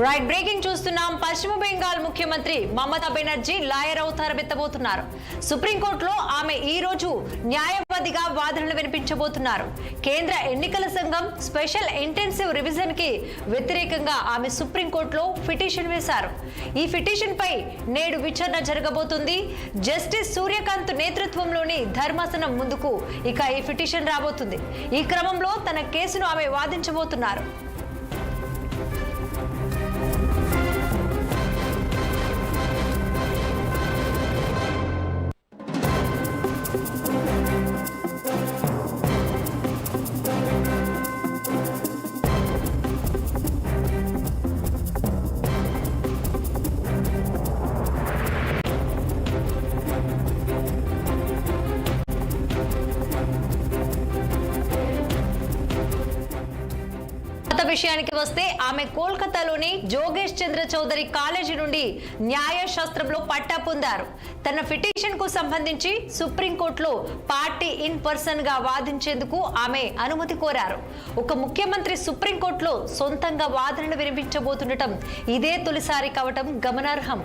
Right breaking చూస్తున్నాం. పశ్చిమ బెంగాల్ ముఖ్యమంత్రి మమతా బెనర్జీ లాయర్ అవతారం ఎత్తబోతున్నారు. సుప్రీంకోర్టులో ఆమె ఈ రోజు న్యాయవాదిగా వాదనలు వినిపించబోతున్నారు. కేంద్ర ఎన్నికల సంఘం స్పెషల్ ఇంటెన్సివ్ రివిజన్ కి వ్యతిరేకంగా ఆమె సుప్రీంకోర్టులో పిటిషన్ వేశారు. ఈ పిటిషన్ పై నేడు విచారణ జరగబోతుంది. జస్టిస్ సూర్యకాంత్ నేతృత్వంలోని ధర్మాసనం ముందుకు ఇక ఈ పిటిషన్ రాబోతుంది. ఈ క్రమంలో తన కేసును ఆమె వాదించబోతున్నారు. విషయానికి వస్తే ఆమె కోల్కతాలోని జోగేష్ చంద్ర చౌదరి కాలేజీ నుండి న్యాయశాస్త్రంలో పట్టా పొందారు. తన పిటిషన్ కు సంబంధించి సుప్రీంకోర్టులో పార్టీ ఇన్ పర్సన్ గా వాదించేందుకు ఆమె అనుమతి కోరారు. ఒక ముఖ్యమంత్రి సుప్రీంకోర్టులో సొంతంగా వాదనలు వినిపించబోతుండటం ఇదే తొలిసారి కావటం గమనార్హం.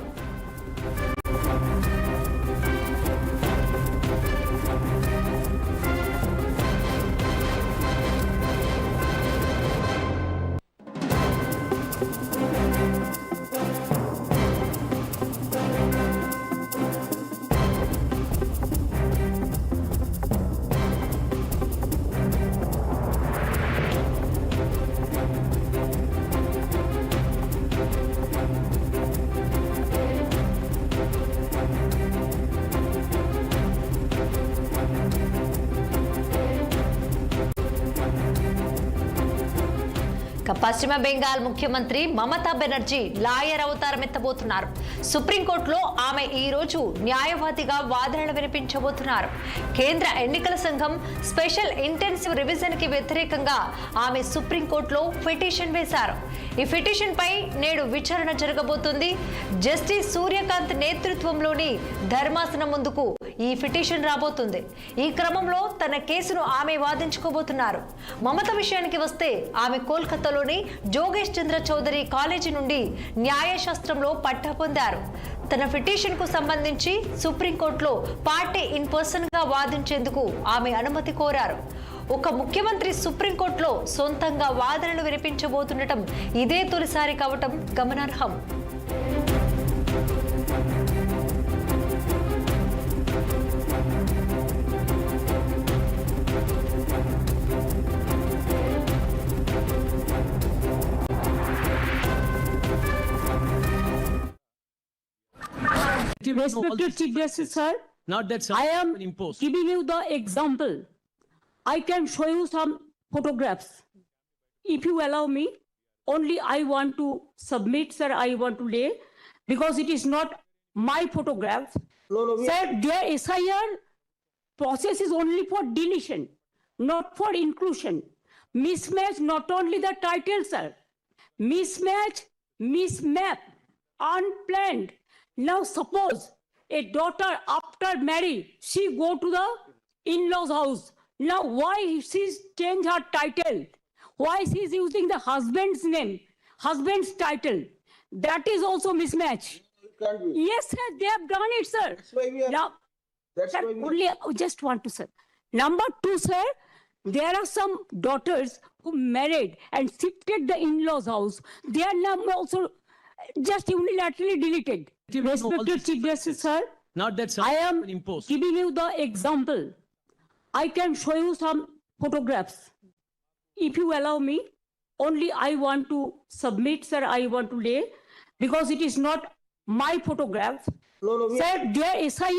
పశ్చిమ బెంగాల్ ముఖ్యమంత్రి మమతా బెనర్జీ లాయర్ అవతారం ఎత్తబోతున్నారు. సుప్రీంకోర్టులో ఆమె ఈ రోజు న్యాయవాదిగా వాదనలు వినిపించబోతున్నారు. కేంద్ర ఎన్నికల సంఘం స్పెషల్ ఇంటెన్సివ్ రివిజన్ కి వ్యతిరేకంగా ఆమె సుప్రీంకోర్టులో పిటిషన్ వేశారు. ఈ పిటిషన్ పై నేడు విచారణ జరగబోతుంది. జస్టిస్ సూర్యకాంత్ నేతృత్వంలోని ధర్మాసనం ముందుకు ఈ పిటిషన్ రాబోతుంది. ఈ క్రమంలో తన కేసును ఆమె వాదించుకోబోతున్నారు. మమత విషయానికి వస్తే ఆమె కోల్కతాలోని జోగేష్ చంద్ర చౌదరి కాలేజీ నుండి న్యాయశాస్త్రంలో పట్టా పొందారు. తన పిటిషన్ కు సంబంధించి సుప్రీంకోర్టులో పార్టీ ఇన్ పర్సన్ గా వాదించేందుకు ఆమె అనుమతి కోరారు. ఒక ముఖ్యమంత్రి సుప్రీంకోర్టులో సొంతంగా వాదనలు వినిపించబోతుండటం ఇదే తొలిసారి కావటం గమనార్హం. Respected Chief Justice, sir, not that I am imposed. giving you the example. I can show you some photographs. If you allow me, only I want to submit, sir, I want to lay, because it is not my photograph. No, Sir, their SIR process is only for deletion, not for inclusion. Mismatch not only the title, sir. Mismatch, mismap, unplanned. Now suppose a daughter after marriage, she go to the in-laws house. Now why she's change her title? Why she's using the husband's name, husband's title? That is also mismatch. It can't be. Yes, sir, they have done it, sir. That's why we are. Now, That's sir, why we. only I just want to, sir. Number two, sir, there are some daughters who married and shifted the in-laws house. Their number also just unilaterally deleted. Respected Chief Justice, sir, Not that I am imposed. giving you the example. I can show you some photographs. If you allow me, only I want to submit, sir, I want to lay, because it is not my photograph. No, Sir, their SI